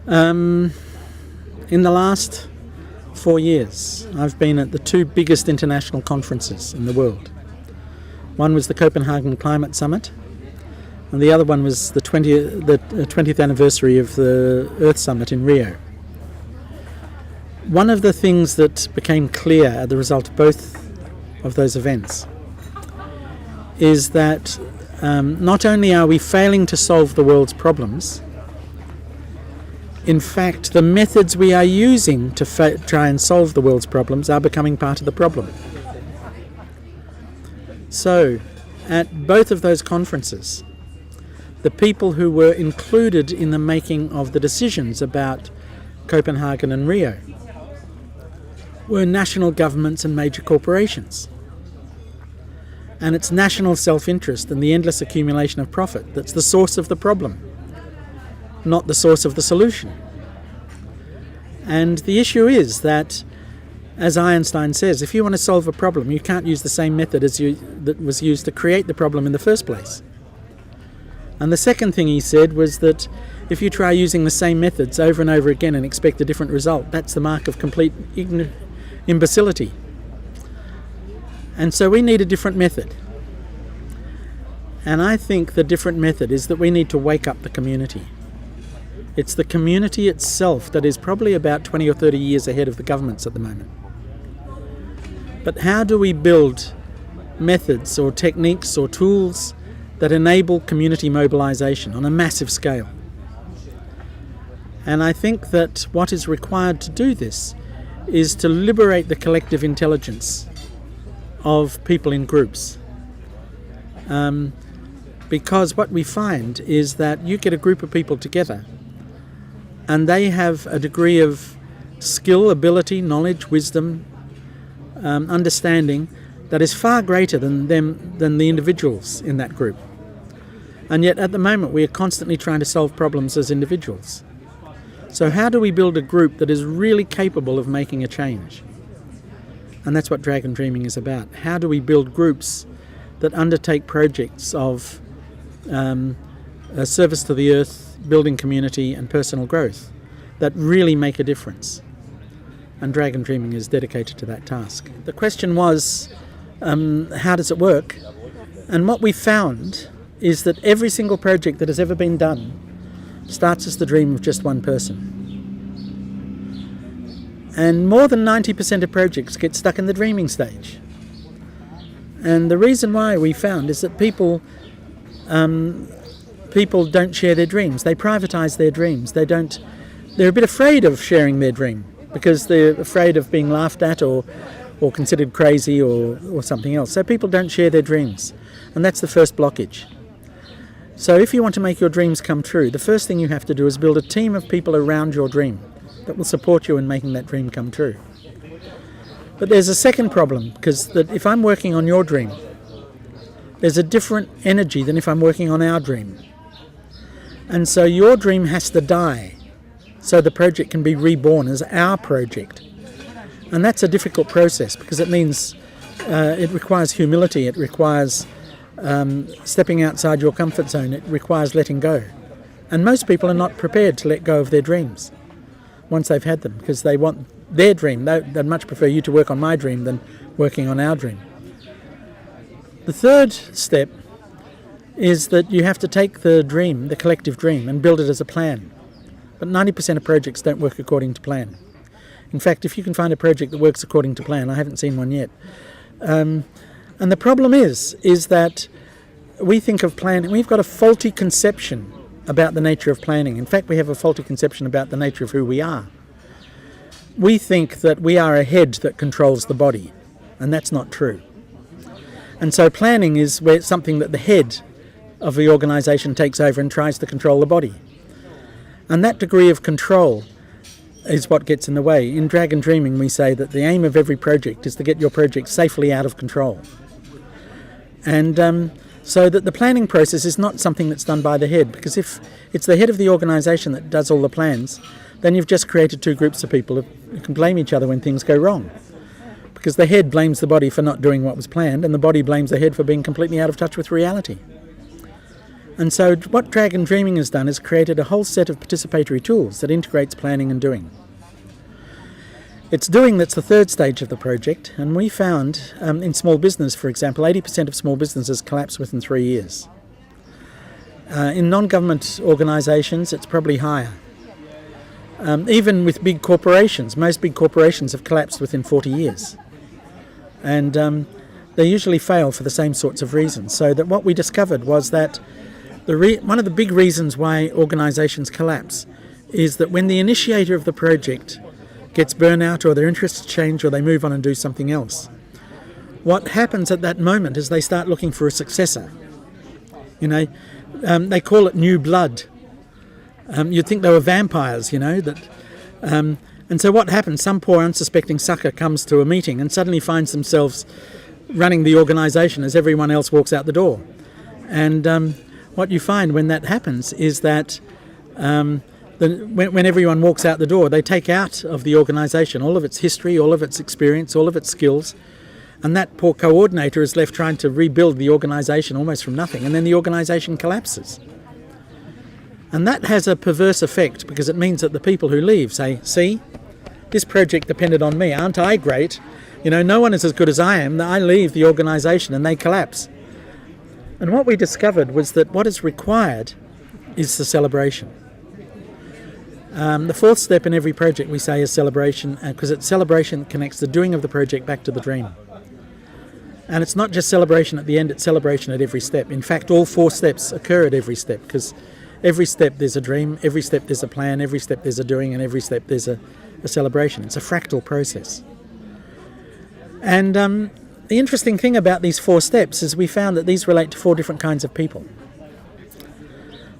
In the last 4 years, I've been at the two biggest international conferences in the world. One was the Copenhagen Climate Summit, and the other one was the 20th anniversary of the Earth Summit in Rio. One of the things that became clear as the result of both of those events is that not only are we failing to solve the world's problems, in fact, the methods we are using to try and solve the world's problems are becoming part of the problem. So, at both of those conferences, the people who were included in the making of the decisions about Copenhagen and Rio were national governments and major corporations. And it's national self-interest and the endless accumulation of profit that's the source of the problem, not the source of the solution. And the issue is that, as Einstein says, if you want to solve a problem, you can't use the same method that was used to create the problem in the first place. And the second thing he said was that if you try using the same methods over and over again and expect a different result, that's the mark of complete imbecility. And so we need a different method. And I think the different method is that we need to wake up the community. It's the community itself that is probably about 20 or 30 years ahead of the governments at the moment. But how do we build methods or techniques or tools that enable community mobilization on a massive scale? And I think that what is required to do this is to liberate the collective intelligence of people in groups. Because what we find is that you get a group of people together and they have a degree of skill, ability, knowledge, wisdom, understanding that is far greater than the individuals in that group. And yet at the moment we are constantly trying to solve problems as individuals. So how do we build a group that is really capable of making a change? And that's what Dragon Dreaming is about. How do we build groups that undertake projects of service to the earth, building community and personal growth that really make a difference? And Dragon Dreaming is dedicated to that task. The question was, how does it work? And what we found is that every single project that has ever been done starts as the dream of just one person. And more than 90% of projects get stuck in the dreaming stage. And the reason why we found is that people don't share their dreams. They privatize their dreams. They're a bit afraid of sharing their dream because they're afraid of being laughed at or considered crazy or something else. So people don't share their dreams. And that's the first blockage. So if you want to make your dreams come true, the first thing you have to do is build a team of people around your dream that will support you in making that dream come true. But there's a second problem, because that if I'm working on your dream, there's a different energy than if I'm working on our dream. And so your dream has to die so the project can be reborn as our project. And that's a difficult process because it means it requires humility, it requires stepping outside your comfort zone, it requires letting go. And most people are not prepared to let go of their dreams once they've had them because they want their dream. They'd much prefer you to work on my dream than working on our dream. The third step is that you have to take the dream, the collective dream, and build it as a plan. But 90% of projects don't work according to plan. In fact, if you can find a project that works according to plan, I haven't seen one yet. And the problem is that we think of planning, we've got a faulty conception about the nature of planning. In fact, we have a faulty conception about the nature of who we are. We think that we are a head that controls the body, and that's not true. And so planning is where it's something that the head of the organisation takes over and tries to control the body. And that degree of control is what gets in the way. In Dragon Dreaming, we say that the aim of every project is to get your project safely out of control. And so that the planning process is not something that's done by the head, because if it's the head of the organisation that does all the plans, then you've just created two groups of people who can blame each other when things go wrong. Because the head blames the body for not doing what was planned, and the body blames the head for being completely out of touch with reality. And so what Dragon Dreaming has done is created a whole set of participatory tools that integrates planning and doing. It's doing that's the third stage of the project, and we found in small business, for example, 80% of small businesses collapse within 3 years. In non-government organisations, it's probably higher. Even with big corporations, most big corporations have collapsed within 40 years. And they usually fail for the same sorts of reasons. So that what we discovered was that one of the big reasons why organisations collapse is that when the initiator of the project gets burnout, or their interests change, or they move on and do something else, what happens at that moment is they start looking for a successor. They call it new blood. You'd think they were vampires, and so what happens? Some poor unsuspecting sucker comes to a meeting and suddenly finds themselves running the organisation as everyone else walks out the door. And what you find when that happens is that when everyone walks out the door, they take out of the organisation all of its history, all of its experience, all of its skills, and that poor coordinator is left trying to rebuild the organisation almost from nothing, and then the organisation collapses. And that has a perverse effect, because it means that the people who leave say, see, this project depended on me, aren't I great? No one is as good as I am. I leave the organisation and they collapse. And what we discovered was that what is required is the celebration. The fourth step in every project, we say, is celebration, because celebration connects the doing of the project back to the dream. And it's not just celebration at the end, it's celebration at every step. In fact, all 4 steps occur at every step, because every step there's a dream, every step there's a plan, every step there's a doing, and every step there's a celebration. It's a fractal process. And the interesting thing about these 4 steps is we found that these relate to 4 different kinds of people.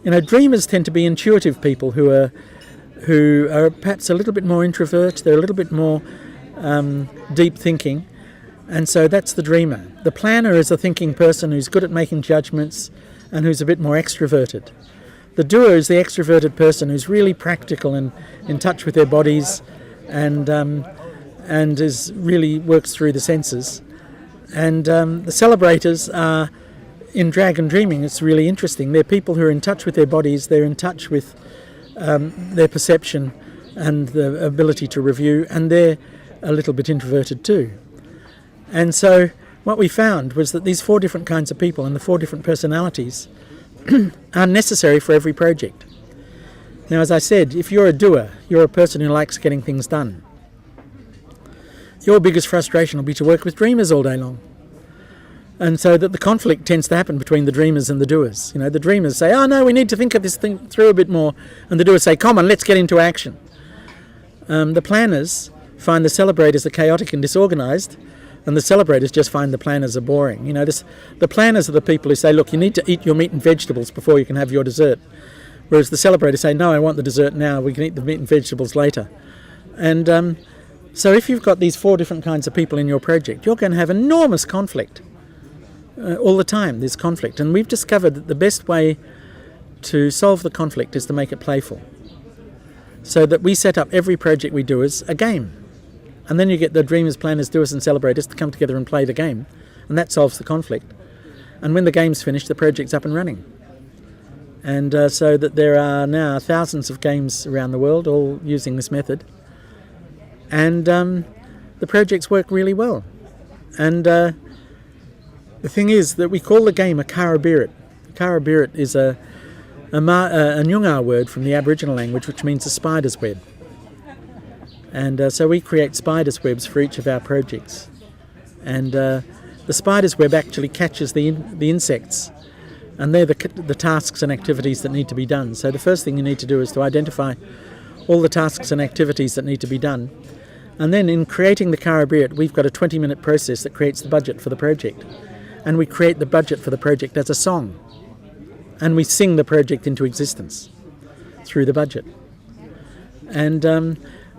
Dreamers tend to be intuitive people who are perhaps a little bit more introvert, they're a little bit more deep thinking, and so that's the dreamer. The planner is a thinking person who's good at making judgments and who's a bit more extroverted. The doer is the extroverted person who's really practical and in touch with their bodies and is really works through the senses. And the celebrators are, in Dragon Dreaming, it's really interesting. They're people who are in touch with their bodies, they're in touch with their perception and the ability to review, and they're a little bit introverted too. And so what we found was that these 4 different kinds of people and the 4 different personalities are necessary for every project. Now, as I said, if you're a doer, you're a person who likes getting things done. Your biggest frustration will be to work with dreamers all day long. And so that the conflict tends to happen between the dreamers and the doers. The dreamers say, oh no, we need to think of this thing through a bit more. And the doers say, come on, let's get into action. The planners find the celebrators are chaotic and disorganised, and the celebrators just find the planners are boring. The planners are the people who say, look, you need to eat your meat and vegetables before you can have your dessert. Whereas the celebrators say, no, I want the dessert now, we can eat the meat and vegetables later. And so if you've got these 4 different kinds of people in your project, you're going to have enormous conflict. All the time there's conflict, and we've discovered that the best way to solve the conflict is to make it playful. So that we set up every project we do as a game. And then you get the dreamers, planners, doers and celebrators to come together and play the game, and that solves the conflict. And when the game's finished, the project's up and running. And so that there are now thousands of games around the world all using this method. And the projects work really well. And the thing is that we call the game a karabirit. Karabirit is a Nyungar word from the Aboriginal language, which means a spider's web. And so we create spider's webs for each of our projects. And the spider's web actually catches the insects. And they're the tasks and activities that need to be done. So the first thing you need to do is to identify all the tasks and activities that need to be done. And then in creating the karabirit, we've got a 20-minute process that creates the budget for the project. And we create the budget for the project as a song. And we sing the project into existence through the budget. And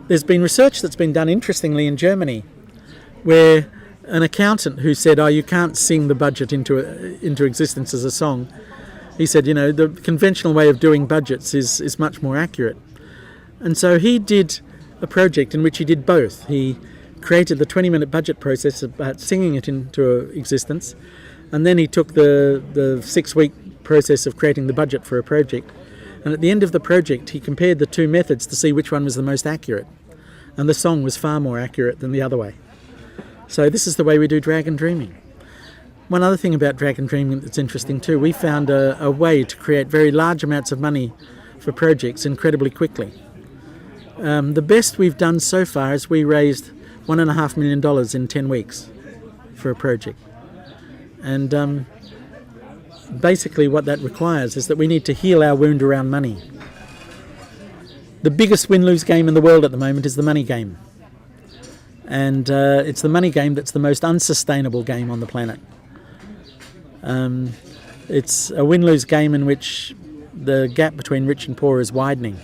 there's been research that's been done, interestingly, in Germany, where an accountant who said, oh, you can't sing the budget into existence as a song. He said, the conventional way of doing budgets is much more accurate. And so he did a project in which he did both. He created the 20-minute budget process about singing it into existence, and then he took the 6-week process of creating the budget for a project. And at the end of the project, he compared the two methods to see which one was the most accurate. And the song was far more accurate than the other way. So this is the way we do dragon dreaming. One other thing about dragon dreaming that's interesting too, we found a way to create very large amounts of money for projects incredibly quickly. The best we've done so far is we raised $1.5 million in 10 weeks for a project. And basically what that requires is that we need to heal our wound around money. The biggest win-lose game in the world at the moment is the money game. And it's the money game that's the most unsustainable game on the planet. It's a win-lose game in which the gap between rich and poor is widening.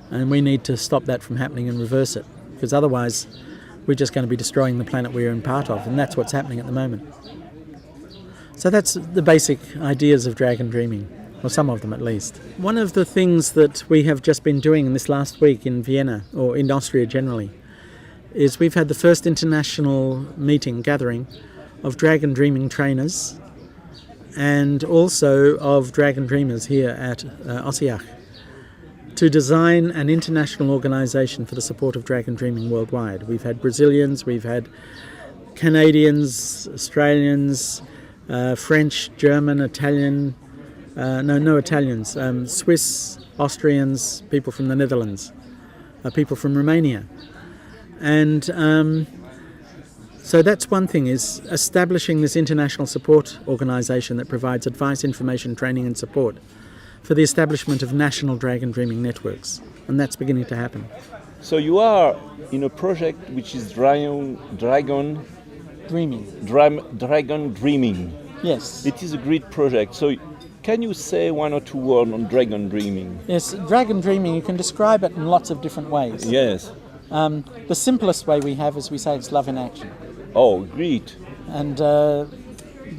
And we need to stop that from happening and reverse it, because otherwise we're just going to be destroying the planet we're in part of, and that's what's happening at the moment. So that's the basic ideas of dragon dreaming, or some of them at least. One of the things that we have just been doing in this last week in Vienna, or in Austria generally, is we've had the first international gathering of dragon dreaming trainers and also of dragon dreamers here at Austria to design an international organisation for the support of dragon dreaming worldwide. We've had Brazilians, we've had Canadians, Australians, French, German, Italian, no Italians, Swiss, Austrians, people from the Netherlands, people from Romania. And so that's one thing, is establishing this international support organisation that provides advice, information, training and support for the establishment of national dragon dreaming networks. And that's beginning to happen. So you are in a project which is dragon dreaming. Dragon dreaming. Yes. It is a great project. So can you say one or two words on dragon dreaming? Yes, dragon dreaming, you can describe it in lots of different ways. Yes. The simplest way we have is we say it's love in action. Oh, great. And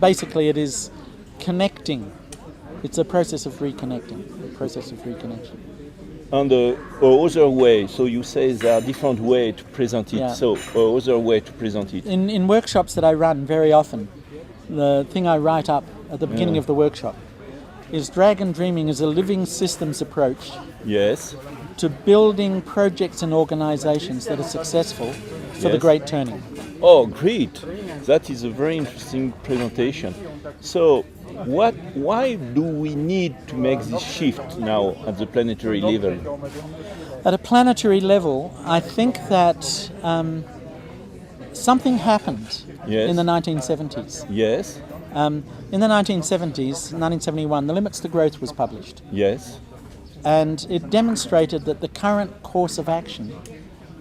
basically it is connecting. It's a process of reconnecting. And the other way, so you say there are different ways to present it. Yeah. So other way to present it. In workshops that I run very often, the thing I write up at the beginning of the workshop is dragon dreaming is a living systems approach Yes. to building projects and organizations that are successful for the great turning. Oh, great. That is a very interesting presentation. So why do we need to make this shift now at the planetary level? At a planetary level, I think that something happened in the 1970s. Yes. In the 1970s, 1971, the Limits to Growth was published. Yes. And it demonstrated that the current course of action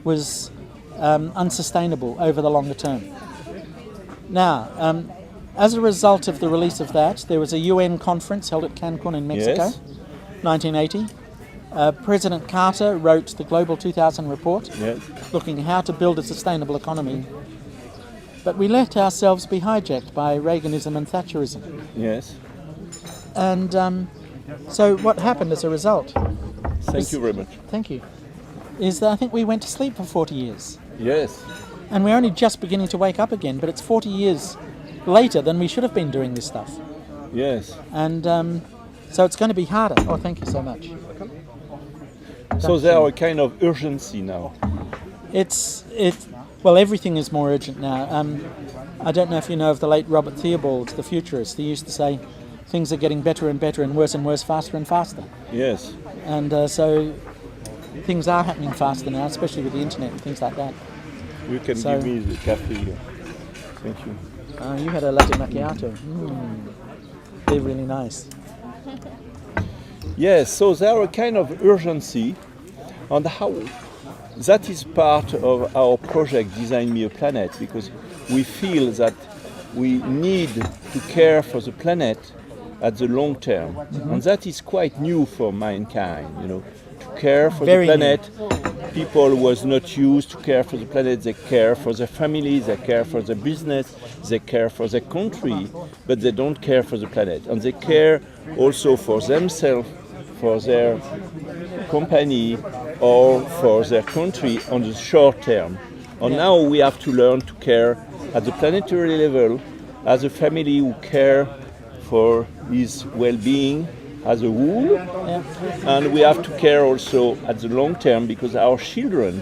was unsustainable over the longer term. Now, as a result of the release of that, there was a UN conference held at Cancun in Mexico, 1980. President Carter wrote the Global 2000 report, looking at how to build a sustainable economy. But we let ourselves be hijacked by Reaganism and Thatcherism. Yes. And so what happened as a result? Thank you very much. Thank you. Is that I think we went to sleep for 40 years. Yes. And we're only just beginning to wake up again, but it's 40 years later than we should have been doing this stuff. Yes. And so it's going to be harder. Oh, thank you so much. So there are a kind of urgency now. Well, everything is more urgent now. I don't know if you know of the late Robert Theobald, the futurist. He used to say things are getting better and better and worse, faster and faster. Yes. And so things are happening faster now, especially with the internet and things like that. You can give me the cafe here. Thank you. You had a latte macchiato. They're really nice. Yes, so there are a kind of urgency on how that is part of our project Design Me a Planet, because we feel that we need to care for the planet at the long term. And that is quite new for mankind, to care for the planet. People was not used to care for the planet. They care for their family, they care for their business, they care for their country, but they don't care for the planet. And they care also for themselves, for their company, or for their country on the short term. And now we have to learn to care at the planetary level as a family who care for his well-being as a whole, Yeah. and we have to care also at the long term because our children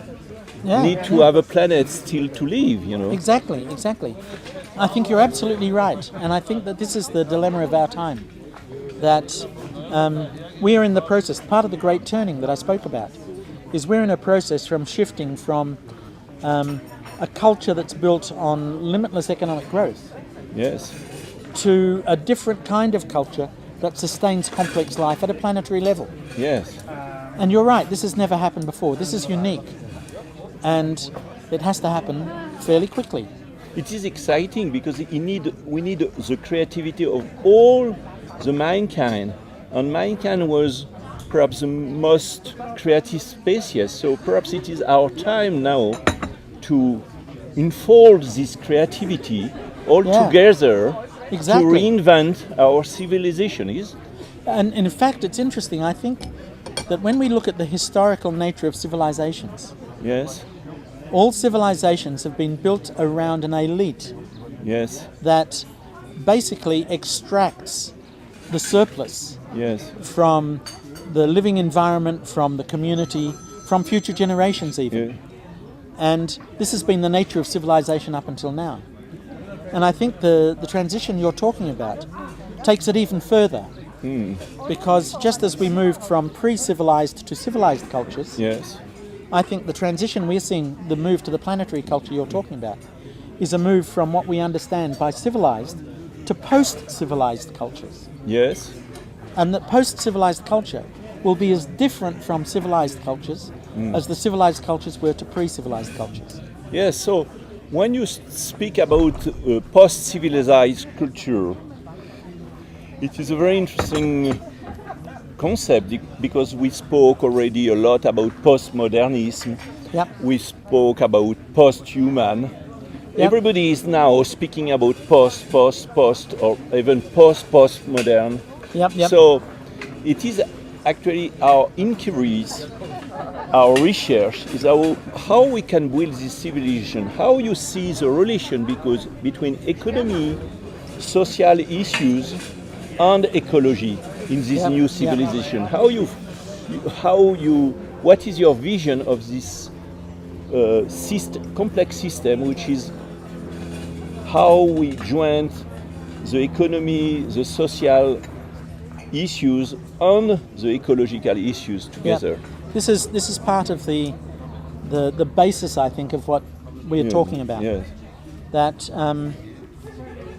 Yeah, need to have a planet still to live, you know. Exactly. I think you're absolutely right, and I think that this is the dilemma of our time, that we are in the process. Part of the great turning that I spoke about is we're in a process from shifting from a culture that's built on limitless economic growth Yes, to a different kind of culture that sustains complex life at a planetary level. yes, And you're right, this has never happened before. This is unique, and it has to happen fairly quickly. it is exciting because we need the creativity of all the mankind, and mankind was perhaps the most creative species. So perhaps it is our time now to unfold this creativity all Yeah. together Exactly. to reinvent our civilization. And in fact, it's interesting. I think that when we look at the historical nature of civilizations, Yes, all civilizations have been built around an elite yes, that basically extracts the surplus yes, from the living environment, from the community, from future generations even. yeah, And this has been the nature of civilization up until now. And I think the transition you're talking about takes it even further. Because just as we moved from pre-civilized to civilized cultures, yes, I think the transition we're seeing, the move to the planetary culture you're talking about, is a move from what we understand by civilized to post-civilized cultures. yes, And that post-civilized culture will be as different from civilized cultures as the civilized cultures were to pre-civilized cultures. yes. So when you speak about post-civilized culture, it is a very interesting concept because we spoke already a lot about postmodernism. Yep. We spoke about post-human. Yep. Everybody is now speaking about post, or even post-postmodern. Yep. So it is actually our inquiries, our research is how we can build this civilization, how you see the relation between economy, social issues, and ecology in this Yep, new yep. civilization. What is your vision of this complex system, which is how we join the economy, the social issues, and the ecological issues together? This is part of the basis, I think, of what we're talking about. Yes. That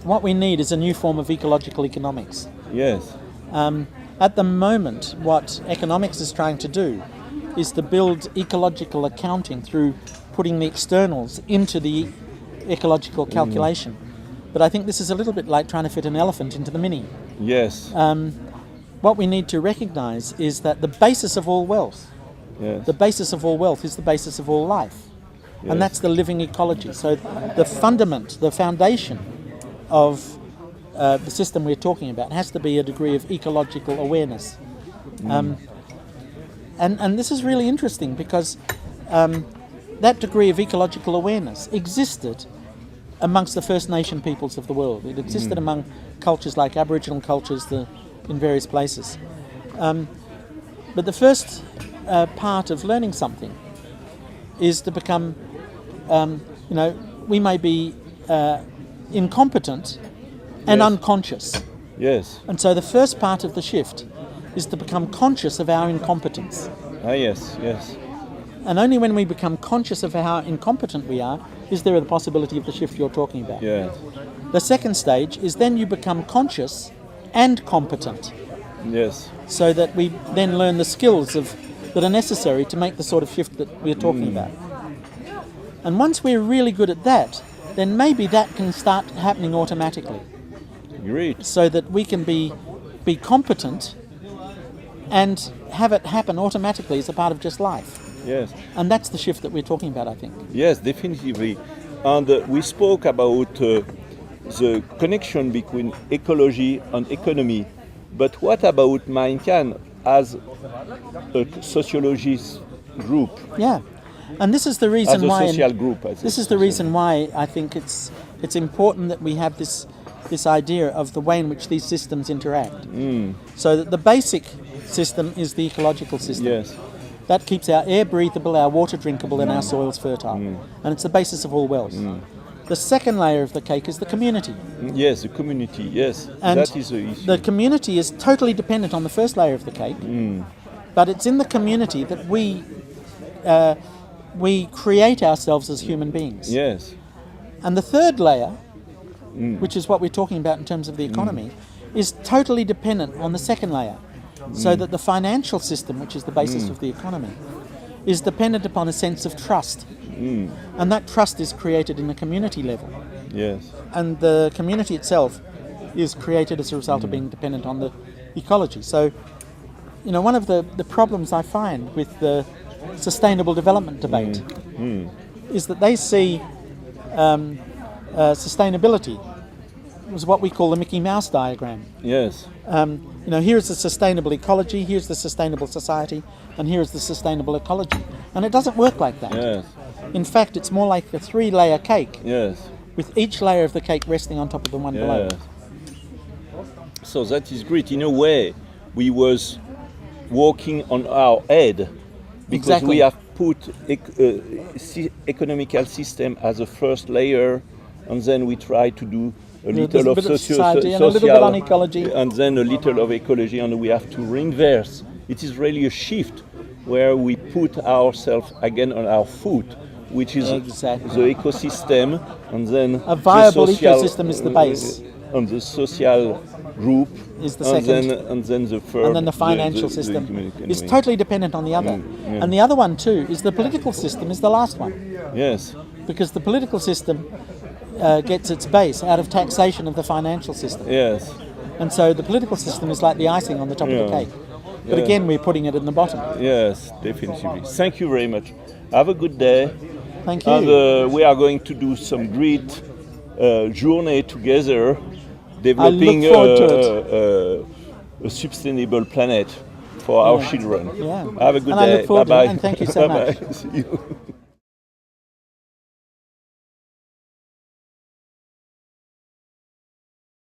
what we need is a new form of ecological economics. Yes. At the moment, what economics is trying to do is to build ecological accounting through putting the externals into the ecological calculation. But I think this is a little bit like trying to fit an elephant into the mini. Yes. What we need to recognize is that the basis of all wealth, Yes. the basis of all wealth is the basis of all life. Yes. And that's the living ecology. So the fundament, the foundation of the system we're talking about has to be a degree of ecological awareness. And this is really interesting because that degree of ecological awareness existed amongst the First Nation peoples of the world. It existed among cultures like Aboriginal cultures in various places. But the first part of learning something is to become, we may be incompetent and Yes. unconscious. Yes. And so the first part of the shift is to become conscious of our incompetence. Yes. Yes. And only when we become conscious of how incompetent we are is there the possibility of the shift you're talking about. Yes. The second stage is then you become conscious and competent, Yes. so that we then learn the skills that are necessary to make the sort of shift that we're talking about. And once we're really good at that, then maybe that can start happening automatically, Great. so that we can be competent and have it happen automatically as a part of just life. Yes. And that's the shift that we're talking about, I think. Yes, definitely. And we spoke about the connection between ecology and economy. But what about mankind as a sociologist group, Yeah. And this is the as reason a why social group? this is the reason why I think it's important that we have this this idea of the way in which these systems interact. So that the basic system is the ecological system. Yes. That keeps our air breathable, our water drinkable, and our soils fertile. And it's the basis of all wealth. The second layer of the cake is the community. Yes, the community, yes. And that is the issue. the community is totally dependent on the first layer of the cake, but it's in the community that we create ourselves as human beings. Yes. And the third layer, which is what we're talking about in terms of the economy, is totally dependent on the second layer. So that the financial system, which is the basis of the economy, is dependent upon a sense of trust. And that trust is created in the community level. Yes. And the community itself is created as a result of being dependent on the ecology. So, you know, one of the problems I find with the sustainable development debate is that they see sustainability as what we call the Mickey Mouse diagram. Yes. You know, here's the sustainable ecology, here's the sustainable society, and here's the sustainable ecology. And it doesn't work like that. Yes. In fact, it's more like a 3-layer cake, Yes. with each layer of the cake resting on top of the one below. Yes. So that is great. In a way, we was walking on our head because Exactly. we have put economical system as a first layer, and then we try to do a There's little a of bit of social, society and a little bit on ecology. and then a little of ecology, and we have to reinverse. It is really a shift where we put ourselves again on our foot, which is Exactly. the ecosystem, and then A viable the social, ecosystem is the base. And the social group Is the and second. and then the third, And then the financial system is totally dependent on the other. And the other one too is the political system is the last one. Yes. Because the political system gets its base out of taxation of the financial system. Yes. And so the political system is like the icing on the top of the cake. But again, we're putting it in the bottom. Yes, definitely. Thank you very much. Have a good day. Thank you. And we are going to do some great journey together, developing forward to a sustainable planet for our children. Yeah. Have a good And I day. look forward to it, Bye-bye. and thank you so Bye-bye. much. See you.